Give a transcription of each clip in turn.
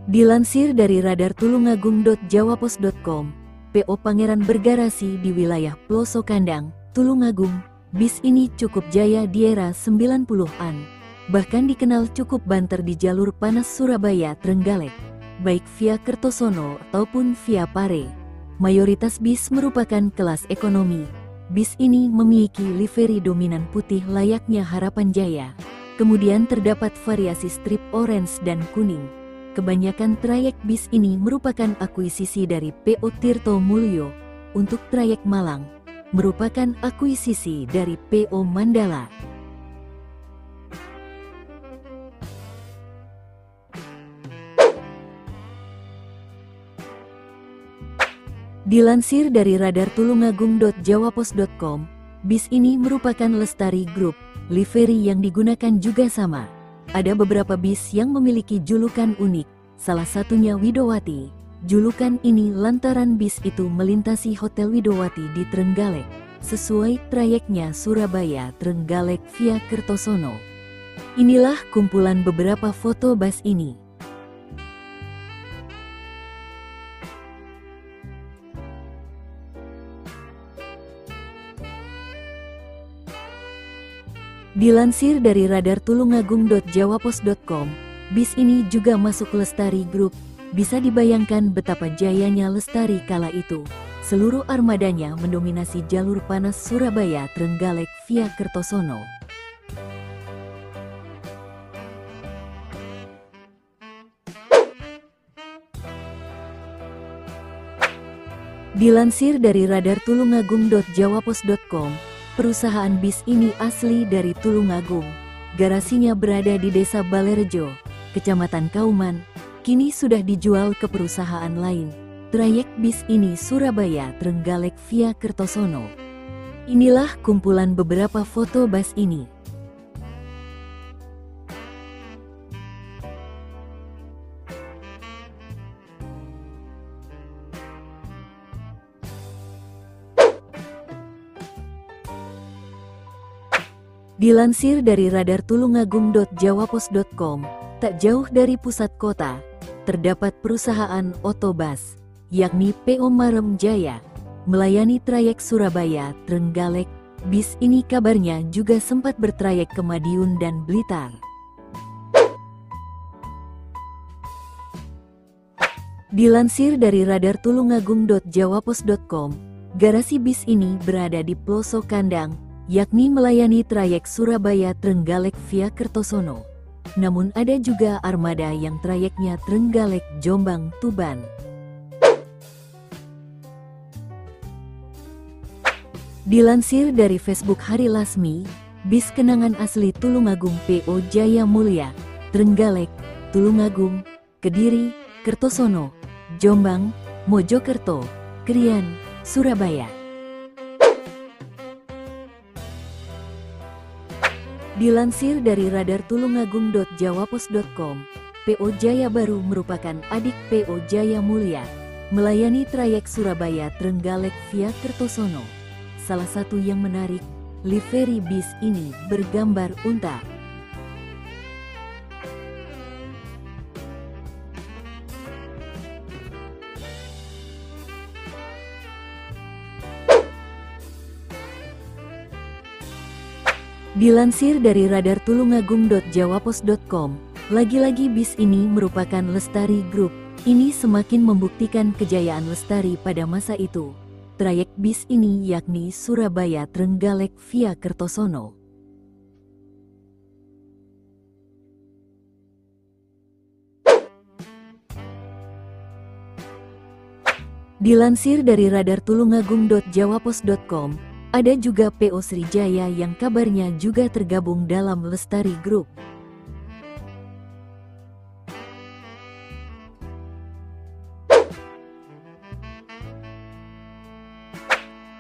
Dilansir dari radar tulungagung.jawapos.com, PO Pangeran bergarasi di wilayah Ploso Kandang, Tulungagung. Bis ini cukup jaya di era 90-an. Bahkan dikenal cukup banter di jalur panas Surabaya-Trenggalek, baik via Kertosono ataupun via Pare. Mayoritas bis merupakan kelas ekonomi. Bis ini memiliki livery dominan putih layaknya Harapan Jaya. Kemudian terdapat variasi strip orange dan kuning. Kebanyakan trayek bis ini merupakan akuisisi dari PO Tirto Mulyo. Untuk trayek Malang, merupakan akuisisi dari PO Mandala. Dilansir dari radar tulungagung.jawapos.com, bis ini merupakan Lestari Group. Livery yang digunakan juga sama. Ada beberapa bis yang memiliki julukan unik, salah satunya Widowati. Julukan ini lantaran bis itu melintasi Hotel Widowati di Trenggalek, sesuai trayeknya Surabaya-Trenggalek via Kertosono. Inilah kumpulan beberapa foto bus ini. Dilansir dari radar tulungagung.jawapos.com, bis ini juga masuk Lestari Group. Bisa dibayangkan betapa jayanya Lestari kala itu. Seluruh armadanya mendominasi jalur panas Surabaya-Trenggalek via Kertosono. Dilansir dari radar tulungagung.jawapos.com, perusahaan bis ini asli dari Tulungagung. Garasinya berada di Desa Balerejo, Kecamatan Kauman. Kini sudah dijual ke perusahaan lain. Trayek bis ini Surabaya-Trenggalek via Kertosono. Inilah kumpulan beberapa foto bus ini. Dilansir dari radar tulungagung.jawapos.com, tak jauh dari pusat kota, terdapat perusahaan otobus, yakni PO Marem Jaya, melayani trayek Surabaya-Trenggalek. Bis ini kabarnya juga sempat bertrayek ke Madiun dan Blitar. Dilansir dari radar tulungagung.jawapos.com, garasi bis ini berada di Ploso Kandang, yakni melayani trayek Surabaya-Trenggalek via Kertosono. Namun ada juga armada yang trayeknya Trenggalek-Jombang-Tuban. Dilansir dari Facebook Hari Lasmi, bis kenangan asli Tulungagung PO Jaya Mulya, Trenggalek, Tulungagung, Kediri, Kertosono, Jombang, Mojokerto, Krian, Surabaya. Dilansir dari radar tulungagung.jawapos.com, PO Jaya Baru merupakan adik PO Jaya Mulya, melayani trayek Surabaya-Trenggalek via Kertosono. Salah satu yang menarik, livery bis ini bergambar unta. Dilansir dari radar tulungagung.jawapos.com, lagi-lagi bis ini merupakan Lestari Group. Ini semakin membuktikan kejayaan Lestari pada masa itu. Trayek bis ini yakni Surabaya-Trenggalek via Kertosono. Dilansir dari radar tulungagung.jawapos.com, ada juga PO Srijaya yang kabarnya juga tergabung dalam Lestari Group.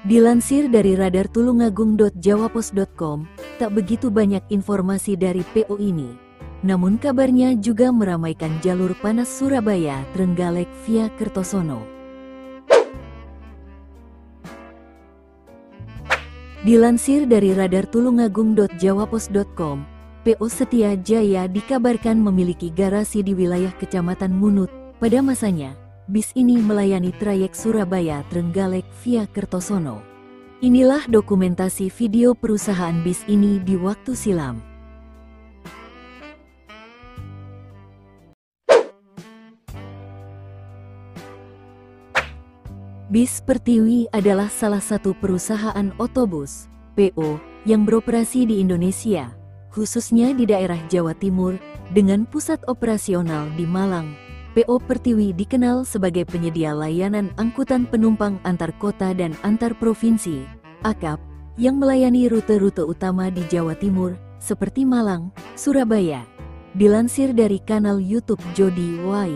Dilansir dari radar tulungagung.jawapos.com, tak begitu banyak informasi dari PO ini. Namun kabarnya juga meramaikan jalur panas Surabaya-Trenggalek via Kertosono. Dilansir dari radar tulungagung.jawapos.com, PO Setia Jaya dikabarkan memiliki garasi di wilayah Kecamatan Munut. Pada masanya, bis ini melayani trayek Surabaya-Trenggalek via Kertosono. Inilah dokumentasi video perusahaan bis ini di waktu silam. Bis Pertiwi adalah salah satu perusahaan otobus, PO, yang beroperasi di Indonesia, khususnya di daerah Jawa Timur, dengan pusat operasional di Malang. PO Pertiwi dikenal sebagai penyedia layanan angkutan penumpang antar kota dan antar provinsi, AKAP, yang melayani rute-rute utama di Jawa Timur, seperti Malang, Surabaya. Dilansir dari kanal YouTube Jody Y,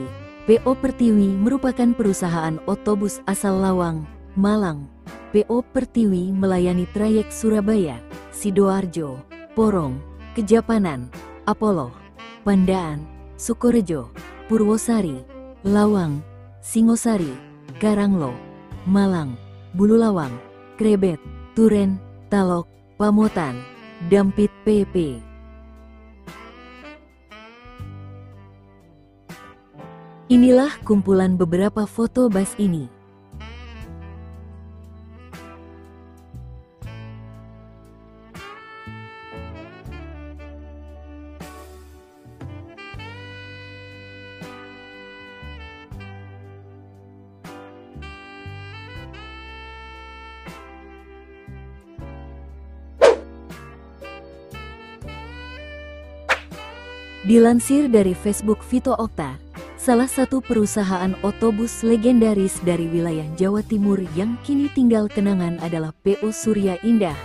PO Pertiwi merupakan perusahaan otobus asal Lawang, Malang. PO Pertiwi melayani trayek Surabaya, Sidoarjo, Porong, Kejapanan, Apolo, Pandaan, Sukorejo, Purwosari, Lawang, Singosari, Karanglo, Malang, Bululawang, Krebet, Turen, Talok, Pamotan, Dampit PP. Inilah kumpulan beberapa foto bus ini. Dilansir dari Facebook Vito Okta, salah satu perusahaan otobus legendaris dari wilayah Jawa Timur yang kini tinggal kenangan adalah PO Surya Indah.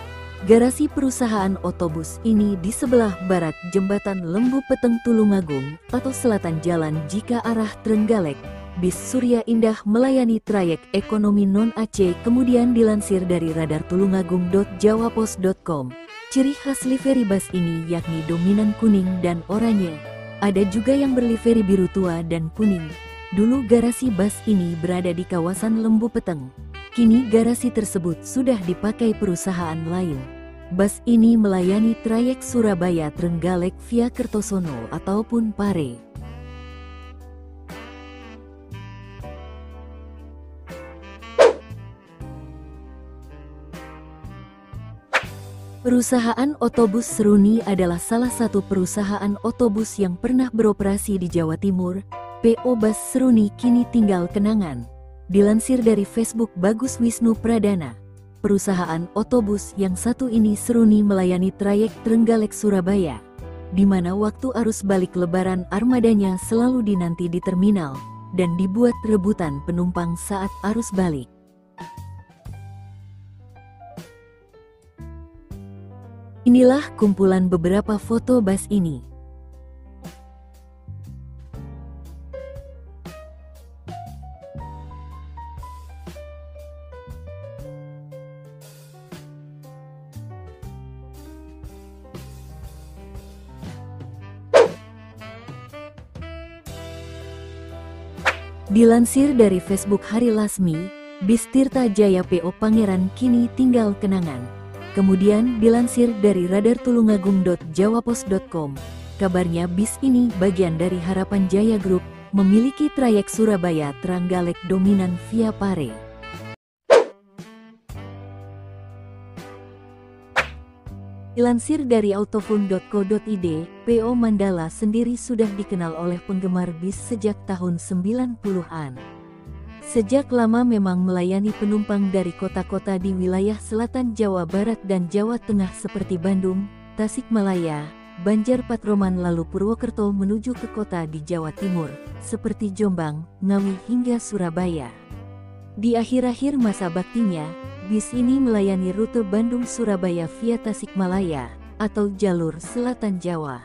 Garasi perusahaan otobus ini di sebelah barat Jembatan Lembu Peteng Tulungagung atau selatan jalan jika arah Trenggalek. Bis Surya Indah melayani trayek ekonomi non-Aceh. Kemudian dilansir dari radar tulungagung.jawapos.com. Ciri khas livery bus ini yakni dominan kuning dan oranye. Ada juga yang berlivery biru tua dan kuning. Dulu garasi bus ini berada di kawasan Lembu Peteng. Kini garasi tersebut sudah dipakai perusahaan lain. Bus ini melayani trayek Surabaya-Trenggalek via Kertosono ataupun Pare. Perusahaan otobus Seruni adalah salah satu perusahaan otobus yang pernah beroperasi di Jawa Timur. PO Bus Seruni kini tinggal kenangan. Dilansir dari Facebook Bagus Wisnu Pradana, perusahaan otobus yang satu ini Seruni melayani trayek Trenggalek Surabaya, di mana waktu arus balik lebaran armadanya selalu dinanti di terminal, dan dibuat rebutan penumpang saat arus balik. Inilah kumpulan beberapa foto bus ini. Dilansir dari Facebook Hari Lasmi, bis Tirta Jaya PO Pangeran kini tinggal kenangan. Kemudian dilansir dari radar tulungagung.jawapos.com, kabarnya bis ini bagian dari Harapan Jaya Group, memiliki trayek Surabaya-Trenggalek dominan via Pare. Dilansir dari autofun.co.id, PO Mandala sendiri sudah dikenal oleh penggemar bis sejak tahun 90-an. Sejak lama memang melayani penumpang dari kota-kota di wilayah selatan Jawa Barat dan Jawa Tengah seperti Bandung, Tasikmalaya, Banjar Patroman lalu Purwokerto menuju ke kota di Jawa Timur, seperti Jombang, Ngawi hingga Surabaya. Di akhir-akhir masa baktinya, bis ini melayani rute Bandung-Surabaya via Tasikmalaya, atau jalur selatan Jawa.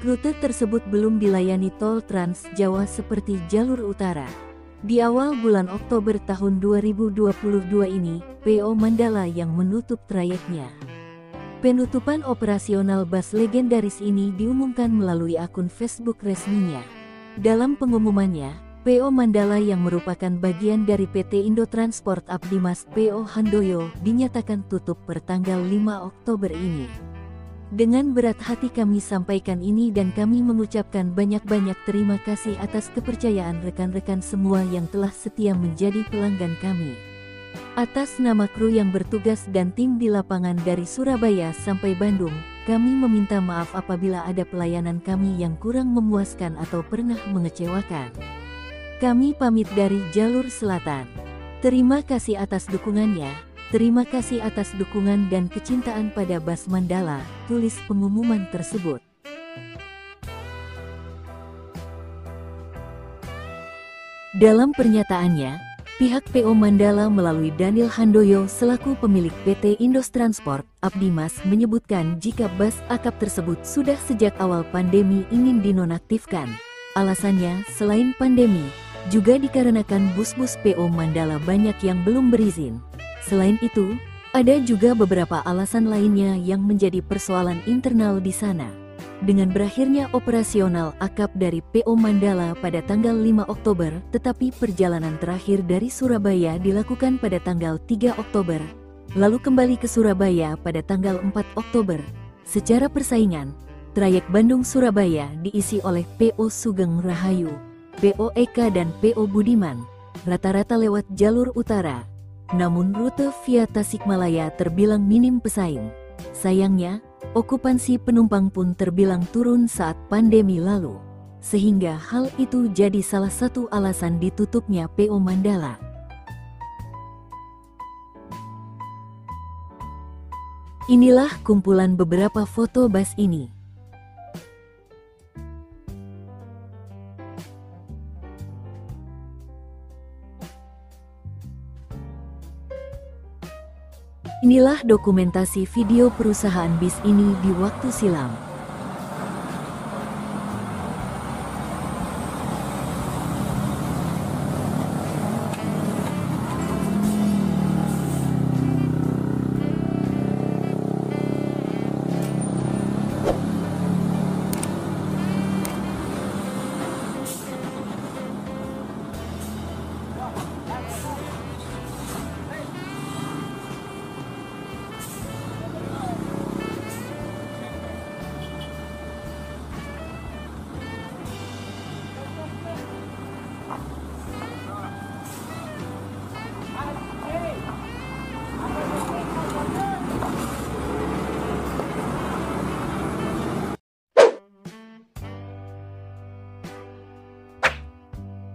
Rute tersebut belum dilayani tol Trans Jawa seperti jalur utara. Di awal bulan Oktober tahun 2022 ini, PO Mandala yang menutup trayeknya. Penutupan operasional bus legendaris ini diumumkan melalui akun Facebook resminya. Dalam pengumumannya, PO Mandala yang merupakan bagian dari PT Indotransport Abdimas PO Handoyo dinyatakan tutup per tanggal 5 Oktober ini. Dengan berat hati kami sampaikan ini dan kami mengucapkan banyak-banyak terima kasih atas kepercayaan rekan-rekan semua yang telah setia menjadi pelanggan kami. Atas nama kru yang bertugas dan tim di lapangan dari Surabaya sampai Bandung, kami meminta maaf apabila ada pelayanan kami yang kurang memuaskan atau pernah mengecewakan. Kami pamit dari Jalur Selatan. Terima kasih atas dukungannya. Terima kasih atas dukungan dan kecintaan pada Bas Mandala, tulis pengumuman tersebut. Dalam pernyataannya, pihak PO Mandala melalui Daniel Handoyo selaku pemilik PT Indos Transport, Abdimas menyebutkan jika bus akap tersebut sudah sejak awal pandemi ingin dinonaktifkan. Alasannya, selain pandemi, juga dikarenakan bus-bus PO Mandala banyak yang belum berizin. Selain itu, ada juga beberapa alasan lainnya yang menjadi persoalan internal di sana. Dengan berakhirnya operasional akap dari PO Mandala pada tanggal 5 Oktober, tetapi perjalanan terakhir dari Surabaya dilakukan pada tanggal 3 Oktober, lalu kembali ke Surabaya pada tanggal 4 Oktober. Secara persaingan, trayek Bandung-Surabaya diisi oleh PO Sugeng Rahayu, PO Eka dan PO Budiman, rata-rata lewat jalur utara. Namun rute via Tasikmalaya terbilang minim pesaing. Sayangnya, okupansi penumpang pun terbilang turun saat pandemi lalu. Sehingga hal itu jadi salah satu alasan ditutupnya PO Mandala. Inilah kumpulan beberapa foto bus ini. Inilah dokumentasi video perusahaan bis ini di waktu silam.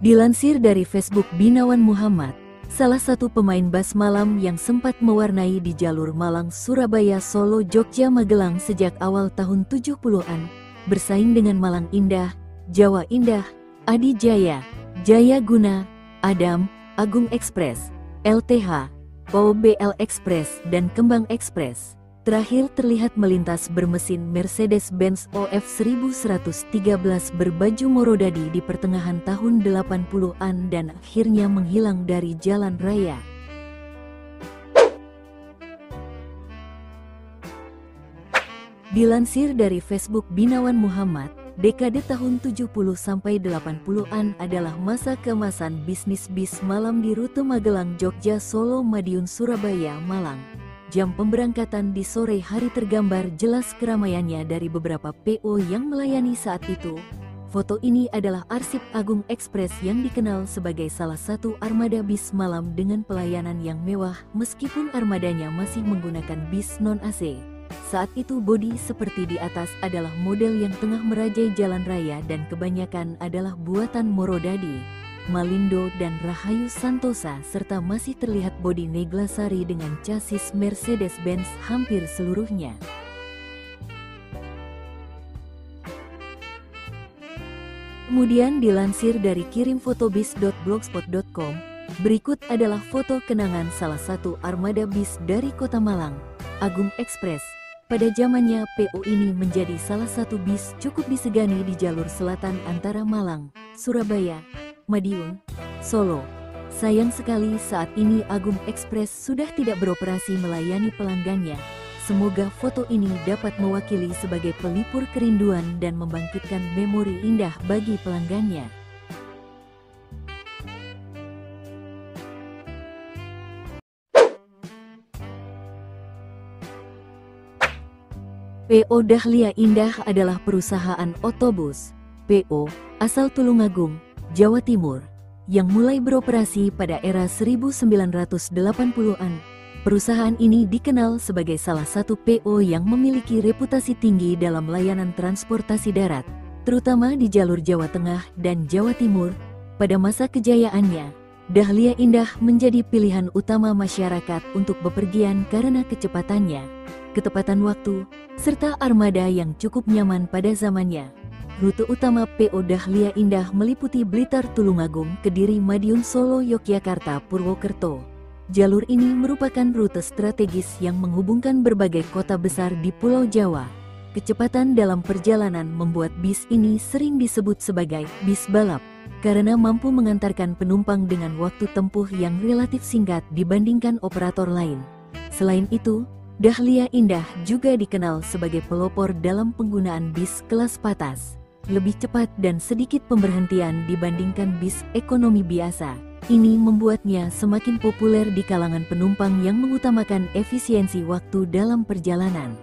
Dilansir dari Facebook Binawan Muhammad, salah satu pemain bas malam yang sempat mewarnai di jalur Malang, Surabaya, Solo, Jogja, Magelang sejak awal tahun 70-an, bersaing dengan Malang Indah, Jawa Indah, Adi Jaya, Jaya Guna, Adam, Agung Express, LTH, POBL Express, dan Kembang Express. Terakhir terlihat melintas bermesin Mercedes-Benz OF 1113 berbaju Morodadi di pertengahan tahun 80-an dan akhirnya menghilang dari jalan raya. Dilansir dari Facebook Binawan Muhammad, dekade tahun 70 sampai 80-an adalah masa keemasan bisnis bis malam di rute Magelang, Jogja, Solo, Madiun, Surabaya, Malang. Jam pemberangkatan di sore hari tergambar jelas keramaiannya dari beberapa PO yang melayani saat itu. Foto ini adalah arsip Agung Express yang dikenal sebagai salah satu armada bis malam dengan pelayanan yang mewah meskipun armadanya masih menggunakan bis non-AC. Saat itu bodi seperti di atas adalah model yang tengah merajai jalan raya dan kebanyakan adalah buatan Morodadi, Malindo dan Rahayu Santosa serta masih terlihat bodi Neglasari dengan chassis Mercedes-Benz hampir seluruhnya. Kemudian dilansir dari kirimfotobis.blogspot.com, berikut adalah foto kenangan salah satu armada bis dari Kota Malang, Agung Express. Pada zamannya PO ini menjadi salah satu bis cukup disegani di jalur selatan antara Malang, Surabaya, Madiun, Solo. Sayang sekali saat ini Agung Express sudah tidak beroperasi melayani pelanggannya. Semoga foto ini dapat mewakili sebagai pelipur kerinduan dan membangkitkan memori indah bagi pelanggannya. PO Dahlia Indah adalah perusahaan otobus PO asal Tulungagung, Jawa Timur, yang mulai beroperasi pada era 1980-an. Perusahaan ini dikenal sebagai salah satu PO yang memiliki reputasi tinggi dalam layanan transportasi darat, terutama di jalur Jawa Tengah dan Jawa Timur. Pada masa kejayaannya, Dahlia Indah menjadi pilihan utama masyarakat untuk bepergian karena kecepatannya, ketepatan waktu, serta armada yang cukup nyaman pada zamannya. Rute utama PO Dahlia Indah meliputi Blitar, Tulungagung, Kediri, Madiun, Solo, Yogyakarta, Purwokerto. Jalur ini merupakan rute strategis yang menghubungkan berbagai kota besar di Pulau Jawa. Kecepatan dalam perjalanan membuat bis ini sering disebut sebagai bis balap, karena mampu mengantarkan penumpang dengan waktu tempuh yang relatif singkat dibandingkan operator lain. Selain itu, Dahlia Indah juga dikenal sebagai pelopor dalam penggunaan bis kelas patas, lebih cepat dan sedikit pemberhentian dibandingkan bis ekonomi biasa. Ini membuatnya semakin populer di kalangan penumpang yang mengutamakan efisiensi waktu dalam perjalanan.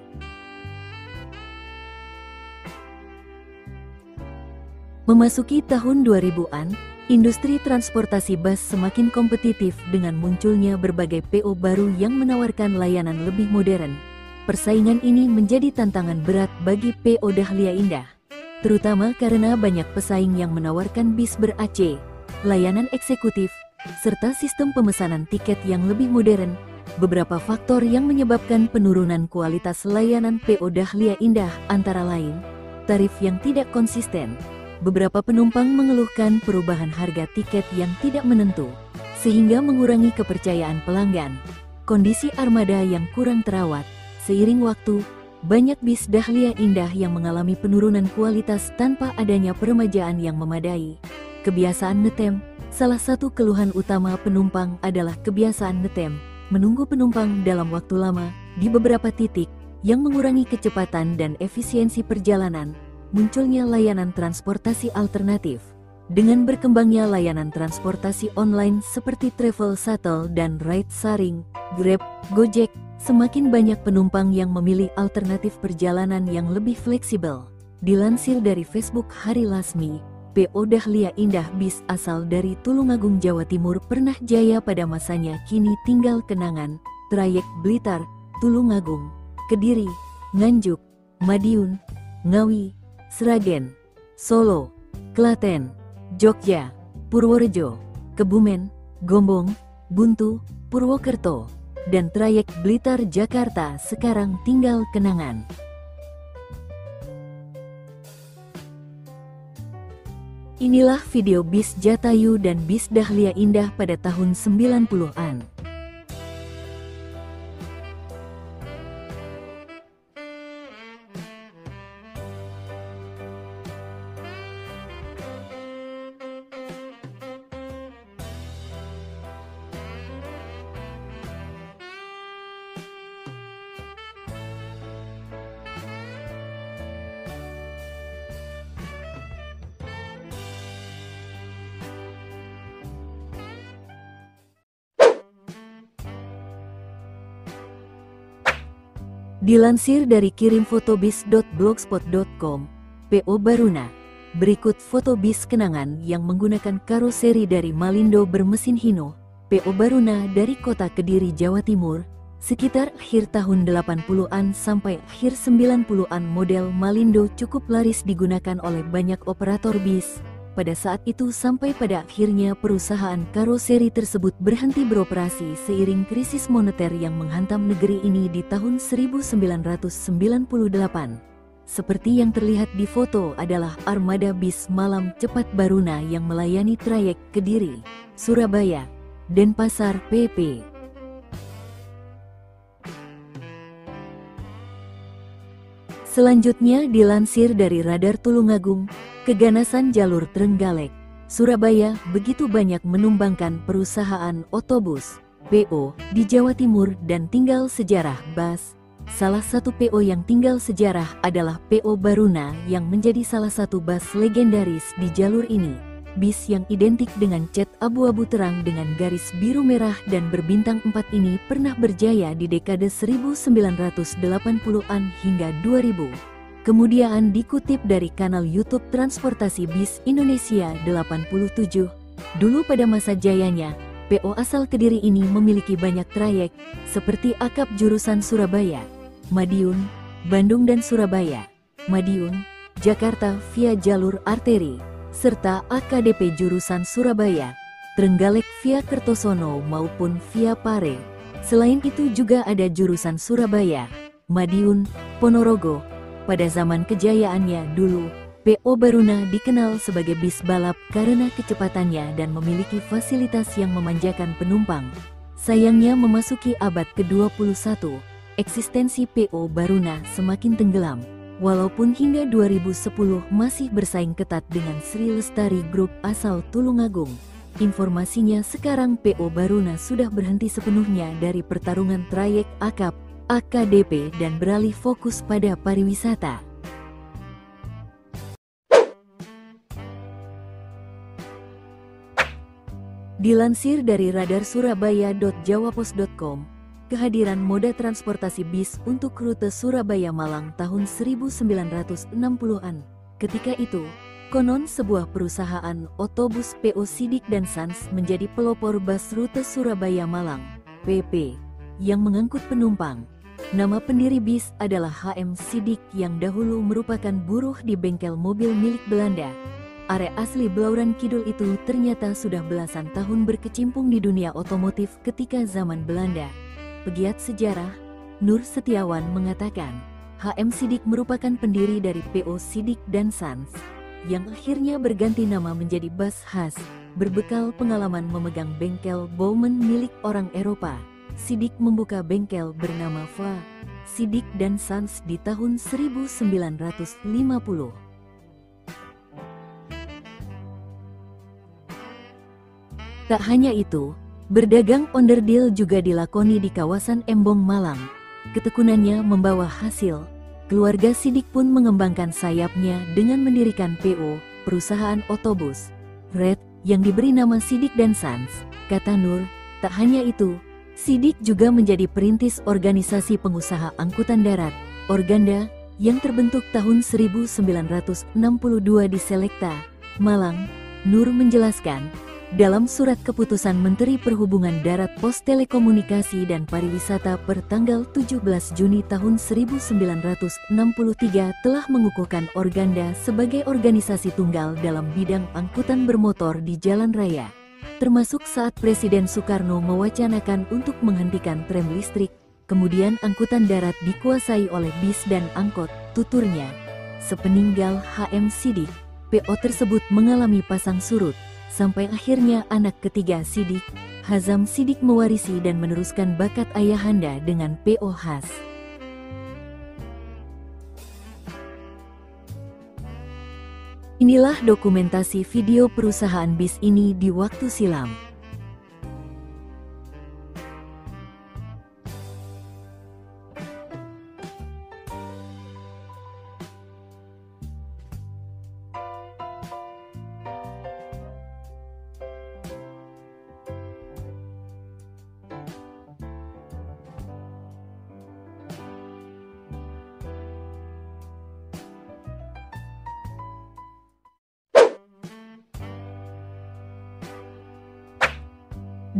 Memasuki tahun 2000-an, industri transportasi bus semakin kompetitif dengan munculnya berbagai PO baru yang menawarkan layanan lebih modern. Persaingan ini menjadi tantangan berat bagi PO Dahlia Indah, terutama karena banyak pesaing yang menawarkan bis ber-AC, layanan eksekutif, serta sistem pemesanan tiket yang lebih modern. Beberapa faktor yang menyebabkan penurunan kualitas layanan PO Dahlia Indah antara lain, tarif yang tidak konsisten. Beberapa penumpang mengeluhkan perubahan harga tiket yang tidak menentu, sehingga mengurangi kepercayaan pelanggan. Kondisi armada yang kurang terawat. Seiring waktu, banyak bis Dahlia Indah yang mengalami penurunan kualitas tanpa adanya peremajaan yang memadai. Kebiasaan ngetem. Salah satu keluhan utama penumpang adalah kebiasaan ngetem, menunggu penumpang dalam waktu lama di beberapa titik, yang mengurangi kecepatan dan efisiensi perjalanan. Munculnya layanan transportasi alternatif. Dengan berkembangnya layanan transportasi online seperti Travel Shuttle dan Ride Sharing, Grab, Gojek, semakin banyak penumpang yang memilih alternatif perjalanan yang lebih fleksibel. Dilansir dari Facebook Hari Lasmi, PO Dahlia Indah bis asal dari Tulungagung, Jawa Timur pernah jaya pada masanya, kini tinggal kenangan. Trayek Blitar, Tulungagung, Kediri, Nganjuk, Madiun, Ngawi, Sragen, Solo, Klaten, Jogja, Purworejo, Kebumen, Gombong, Buntu, Purwokerto, dan trayek Blitar Jakarta sekarang tinggal kenangan. Inilah video bis Jatayu dan bis Dahlia Indah pada tahun 90-an. Dilansir dari kirimfotobis.blogspot.com, PO Baruna. Berikut foto bis kenangan yang menggunakan karoseri dari Malindo bermesin Hino, PO Baruna dari kota Kediri, Jawa Timur, sekitar akhir tahun 80-an sampai akhir 90-an. Model Malindo cukup laris digunakan oleh banyak operator bis pada saat itu, sampai pada akhirnya perusahaan karoseri tersebut berhenti beroperasi seiring krisis moneter yang menghantam negeri ini di tahun 1998. Seperti yang terlihat di foto adalah armada bis malam cepat Baruna yang melayani trayek Kediri, Surabaya, Denpasar PP. Selanjutnya dilansir dari Radar Tulungagung, keganasan jalur Trenggalek, Surabaya begitu banyak menumbangkan perusahaan otobus, PO, di Jawa Timur dan tinggal sejarah bus. Salah satu PO yang tinggal sejarah adalah PO Baruna yang menjadi salah satu bus legendaris di jalur ini. Bis yang identik dengan cat abu-abu terang dengan garis biru merah dan berbintang 4 ini pernah berjaya di dekade 1980-an hingga 2000. Kemudian dikutip dari kanal YouTube Transportasi Bis Indonesia 87, dulu pada masa jayanya, PO asal Kediri ini memiliki banyak trayek, seperti akap jurusan Surabaya, Madiun, Bandung dan Surabaya, Madiun, Jakarta via jalur arteri, serta AKDP jurusan Surabaya, Trenggalek via Kertosono maupun via Pare. Selain itu juga ada jurusan Surabaya, Madiun, Ponorogo. Pada zaman kejayaannya dulu, PO Baruna dikenal sebagai bis balap karena kecepatannya dan memiliki fasilitas yang memanjakan penumpang. Sayangnya memasuki abad ke-21, eksistensi PO Baruna semakin tenggelam. Walaupun hingga 2010 masih bersaing ketat dengan Sri Lestari Group asal Tulungagung. Informasinya sekarang PO Baruna sudah berhenti sepenuhnya dari pertarungan trayek akap, AKDP dan beralih fokus pada pariwisata. Dilansir dari radarsurabaya.jawapos.com, kehadiran moda transportasi bis untuk rute Surabaya-Malang tahun 1960-an. Ketika itu, konon sebuah perusahaan otobus PO Sidik dan Sons menjadi pelopor bus rute Surabaya-Malang, PP, yang mengangkut penumpang. Nama pendiri bis adalah HM Sidik yang dahulu merupakan buruh di bengkel mobil milik Belanda. Arek asli Blauran Kidul itu ternyata sudah belasan tahun berkecimpung di dunia otomotif ketika zaman Belanda. Pegiat sejarah, Nur Setiawan mengatakan, HM Sidik merupakan pendiri dari PO Sidik dan Sons, yang akhirnya berganti nama menjadi Bus Khas, berbekal pengalaman memegang bengkel Bowman milik orang Eropa. Sidik membuka bengkel bernama Va Sidik dan Sons di tahun 1950. Tak hanya itu, berdagang onderdil juga dilakoni di kawasan Embong, Malang. Ketekunannya membawa hasil. Keluarga Sidik pun mengembangkan sayapnya dengan mendirikan PO, perusahaan otobus, Red, yang diberi nama Sidik dan Sons. Kata Nur, tak hanya itu, Sidik juga menjadi perintis organisasi pengusaha angkutan darat, Organda, yang terbentuk tahun 1962 di Selekta, Malang. Nur menjelaskan, dalam surat keputusan Menteri Perhubungan Darat Pos Telekomunikasi dan Pariwisata per tanggal 17 Juni tahun 1963 telah mengukuhkan Organda sebagai organisasi tunggal dalam bidang angkutan bermotor di jalan raya. Termasuk saat Presiden Soekarno mewacanakan untuk menghentikan tram listrik, kemudian angkutan darat dikuasai oleh bis dan angkot, tuturnya. Sepeninggal HM Sidik, PO tersebut mengalami pasang surut. Sampai akhirnya anak ketiga Sidik, Hazam Sidik mewarisi dan meneruskan bakat ayahanda dengan PO khas. Inilah dokumentasi video perusahaan bis ini di waktu silam.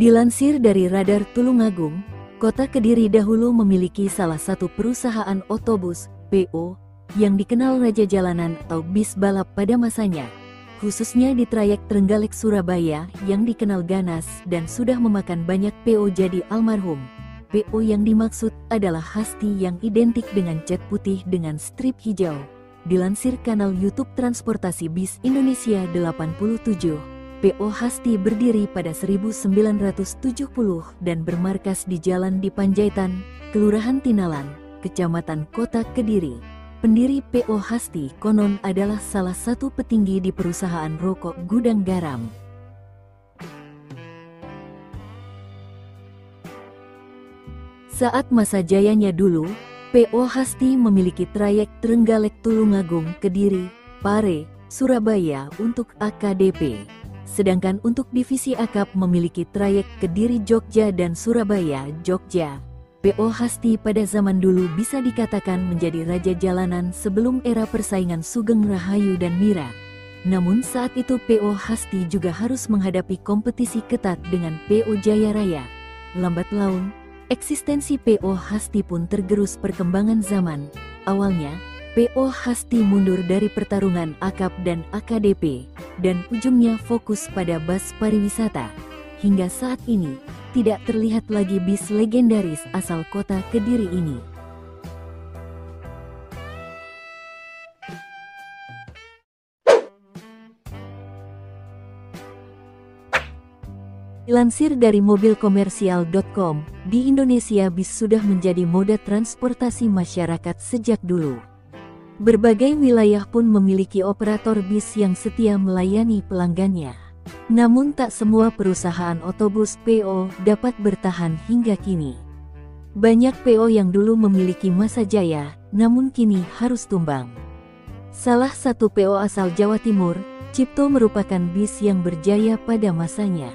Dilansir dari Radar Tulungagung, Kota Kediri dahulu memiliki salah satu perusahaan otobus, PO, yang dikenal Raja Jalanan atau bis balap pada masanya. Khususnya di trayek Trenggalek Surabaya yang dikenal ganas dan sudah memakan banyak PO jadi almarhum. PO yang dimaksud adalah Hasti yang identik dengan cat putih dengan strip hijau. Dilansir kanal YouTube Transportasi Bis Indonesia 87, PO Hasti berdiri pada 1970 dan bermarkas di Jalan di Panjaitan, Kelurahan Tinalan, Kecamatan Kota Kediri. Pendiri PO Hasti konon adalah salah satu petinggi di perusahaan rokok Gudang Garam. Saat masa jayanya dulu, PO Hasti memiliki trayek Trenggalek Tulungagung Kediri, Pare, Surabaya untuk AKDP. Sedangkan untuk divisi akap memiliki trayek Kediri Jogja dan Surabaya Jogja. PO Hasti pada zaman dulu bisa dikatakan menjadi raja jalanan sebelum era persaingan Sugeng Rahayu dan Mira. Namun saat itu PO Hasti juga harus menghadapi kompetisi ketat dengan PO Jaya Raya. Lambat laun, eksistensi PO Hasti pun tergerus perkembangan zaman. Awalnya, PO Hasti mundur dari pertarungan akap dan AKDP, dan ujungnya fokus pada bus pariwisata. Hingga saat ini, tidak terlihat lagi bis legendaris asal kota Kediri ini. Dilansir dari mobilkomersial.com, di Indonesia bis sudah menjadi moda transportasi masyarakat sejak dulu. Berbagai wilayah pun memiliki operator bis yang setia melayani pelanggannya. Namun tak semua perusahaan otobus PO dapat bertahan hingga kini. Banyak PO yang dulu memiliki masa jaya, namun kini harus tumbang. Salah satu PO asal Jawa Timur, Cipto merupakan bis yang berjaya pada masanya.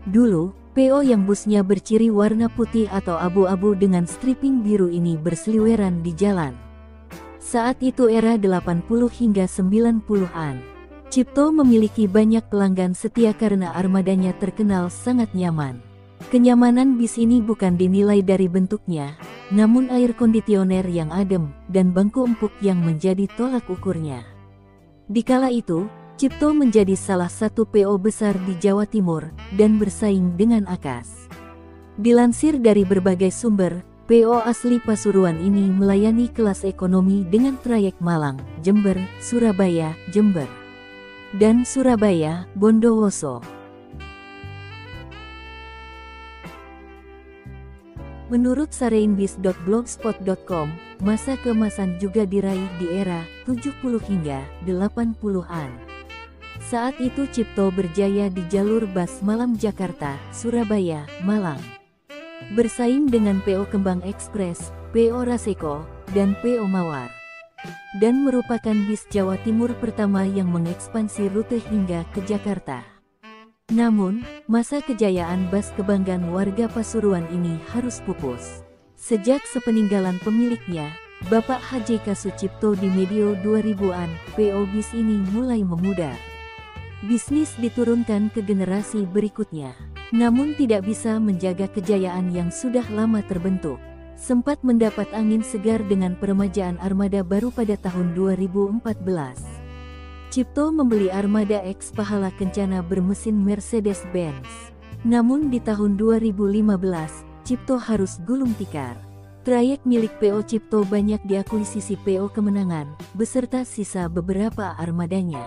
Dulu, PO yang busnya berciri warna putih atau abu-abu dengan striping biru ini berseliweran di jalan. Saat itu era 80 hingga 90-an. Cipto memiliki banyak pelanggan setia karena armadanya terkenal sangat nyaman. Kenyamanan bis ini bukan dinilai dari bentuknya, namun air kondisioner yang adem dan bangku empuk yang menjadi tolak ukurnya. Di kala itu, Cipto menjadi salah satu PO besar di Jawa Timur dan bersaing dengan Akas. Dilansir dari berbagai sumber, PO asli Pasuruan ini melayani kelas ekonomi dengan trayek Malang, Jember, Surabaya, Jember, dan Surabaya, Bondowoso. Menurut sareinbis.blogspot.com, masa keemasan juga diraih di era 70 hingga 80-an. Saat itu Cipto berjaya di jalur bus malam Jakarta, Surabaya, Malang. Bersaing dengan PO Kembang Express, PO Raseko, dan PO Mawar. Dan merupakan bis Jawa Timur pertama yang mengekspansi rute hingga ke Jakarta. Namun, masa kejayaan bus kebanggaan warga Pasuruan ini harus pupus. Sejak sepeninggalan pemiliknya, Bapak H.J.K. Sucipto di medio 2000-an, PO bis ini mulai memudar. Bisnis diturunkan ke generasi berikutnya, namun tidak bisa menjaga kejayaan yang sudah lama terbentuk. Sempat mendapat angin segar dengan peremajaan armada baru pada tahun 2014. Cipto membeli armada X Pahala Kencana bermesin Mercedes-Benz. Namun di tahun 2015, Cipto harus gulung tikar. Trayek milik PO Cipto banyak diakuisisi PO Kemenangan, beserta sisa beberapa armadanya.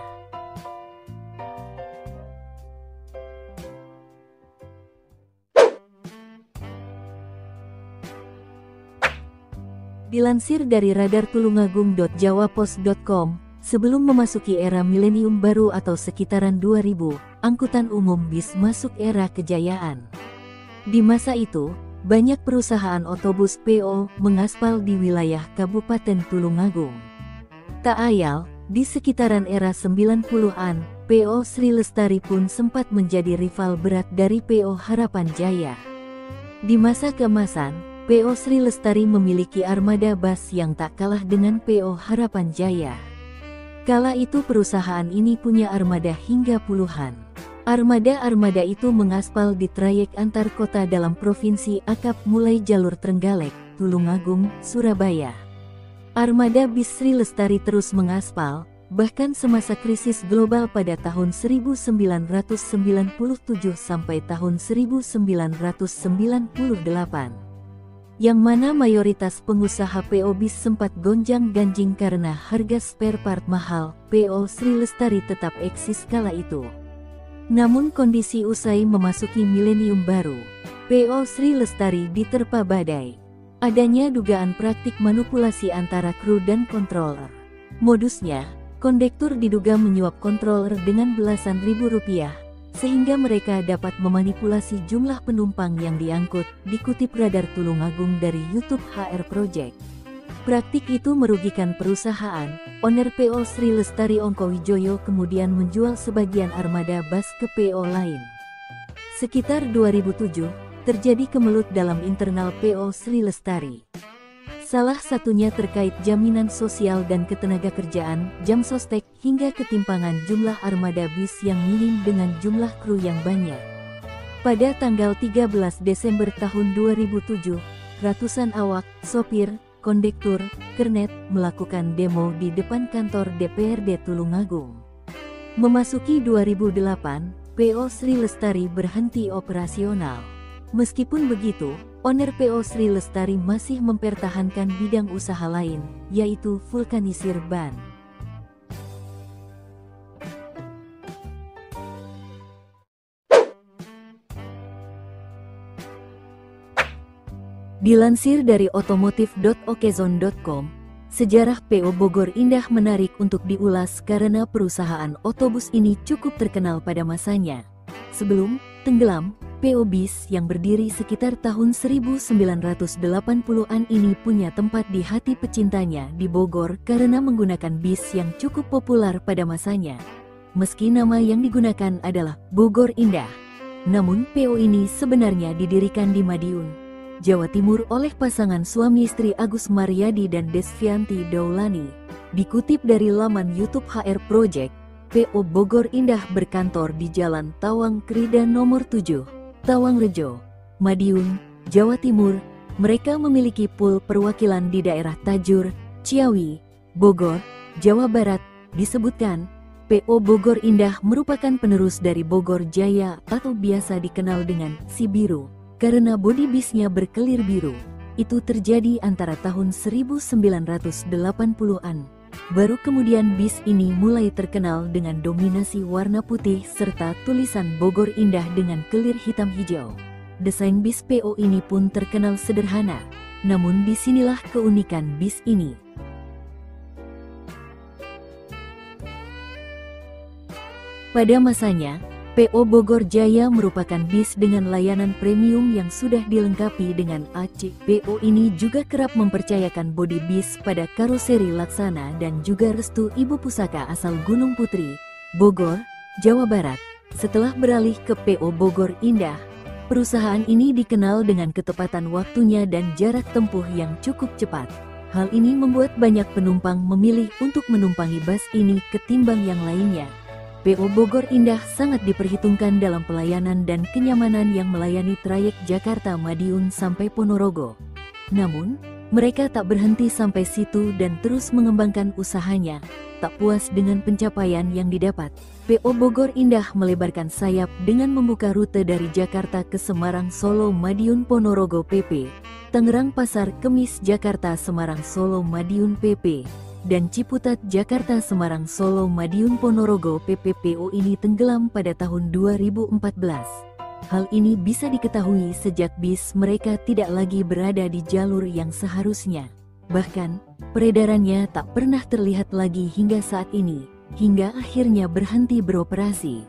Dilansir dari radartulungagung.jawapos.com, sebelum memasuki era milenium baru atau sekitaran 2000, angkutan umum bis masuk era kejayaan. Di masa itu, banyak perusahaan otobus PO mengaspal di wilayah Kabupaten Tulungagung. Tak ayal, di sekitaran era 90-an, PO Sri Lestari pun sempat menjadi rival berat dari PO Harapan Jaya. Di masa keemasan, PO Sri Lestari memiliki armada bus yang tak kalah dengan PO Harapan Jaya. Kala itu perusahaan ini punya armada hingga puluhan. Armada-armada itu mengaspal di trayek antar kota dalam provinsi akap mulai jalur Trenggalek, Tulungagung, Surabaya. Armada bis Sri Lestari terus mengaspal, bahkan semasa krisis global pada tahun 1997 sampai tahun 1998. Yang mana mayoritas pengusaha PO bis sempat gonjang-ganjing karena harga spare part mahal, PO Sri Lestari tetap eksis kala itu. Namun kondisi usai memasuki milenium baru, PO Sri Lestari diterpa badai. Adanya dugaan praktik manipulasi antara kru dan controller. Modusnya, kondektur diduga menyuap controller dengan belasan ribu rupiah, sehingga mereka dapat memanipulasi jumlah penumpang yang diangkut, dikutip Radar Tulungagung dari YouTube HR Project. Praktik itu merugikan perusahaan. Owner PO Sri Lestari Ongkowijoyo kemudian menjual sebagian armada bus ke PO lain. Sekitar 2007, terjadi kemelut dalam internal PO Sri Lestari. Salah satunya terkait jaminan sosial dan ketenagakerjaan, jam sostek, hingga ketimpangan jumlah armada bis yang minim dengan jumlah kru yang banyak. Pada tanggal 13 Desember tahun 2007, ratusan awak, sopir, kondektur, kernet melakukan demo di depan kantor DPRD Tulungagung. Memasuki 2008, PO Sri Lestari berhenti operasional. Meskipun begitu, owner PO Sri Lestari masih mempertahankan bidang usaha lain, yaitu vulkanisir ban. Dilansir dari otomotif.okezone.com, sejarah PO Bogor Indah menarik untuk diulas karena perusahaan otobus ini cukup terkenal pada masanya. Sebelum tenggelam, PO Bis yang berdiri sekitar tahun 1980-an ini punya tempat di hati pecintanya di Bogor karena menggunakan bis yang cukup populer pada masanya. Meski nama yang digunakan adalah Bogor Indah, namun PO ini sebenarnya didirikan di Madiun, Jawa Timur oleh pasangan suami istri Agus Maryadi dan Desvianti Daulani. Dikutip dari laman YouTube HR Project, PO Bogor Indah berkantor di Jalan Tawang Krida nomor 7, Tawangrejo, Madiun, Jawa Timur. Mereka memiliki pool perwakilan di daerah Tajur, Ciawi, Bogor, Jawa Barat. Disebutkan, PO Bogor Indah merupakan penerus dari Bogor Jaya atau biasa dikenal dengan Si Biru, karena bodi bisnya berkelir biru. Itu terjadi antara tahun 1980-an. Baru kemudian bis ini mulai terkenal dengan dominasi warna putih serta tulisan Bogor Indah dengan kelir hitam hijau. Desain bis PO ini pun terkenal sederhana, namun disinilah keunikan bis ini. Pada masanya, PO Bogor Jaya merupakan bis dengan layanan premium yang sudah dilengkapi dengan AC. PO ini juga kerap mempercayakan bodi bis pada karoseri Laksana dan juga Restu Ibu Pusaka asal Gunung Putri, Bogor, Jawa Barat. Setelah beralih ke PO Bogor Indah, perusahaan ini dikenal dengan ketepatan waktunya dan jarak tempuh yang cukup cepat. Hal ini membuat banyak penumpang memilih untuk menumpangi bus ini ketimbang yang lainnya. PO Bogor Indah sangat diperhitungkan dalam pelayanan dan kenyamanan yang melayani trayek Jakarta Madiun sampai Ponorogo. Namun, mereka tak berhenti sampai situ dan terus mengembangkan usahanya. Tak puas dengan pencapaian yang didapat, PO Bogor Indah melebarkan sayap dengan membuka rute dari Jakarta ke Semarang Solo Madiun Ponorogo PP, Tangerang Pasar Kemis Jakarta Semarang Solo Madiun PP, dan Ciputat Jakarta Semarang Solo Madiun Ponorogo PPPO ini tenggelam pada tahun 2014. Hal ini bisa diketahui sejak bis mereka tidak lagi berada di jalur yang seharusnya. Bahkan, peredarannya tak pernah terlihat lagi hingga saat ini, hingga akhirnya berhenti beroperasi.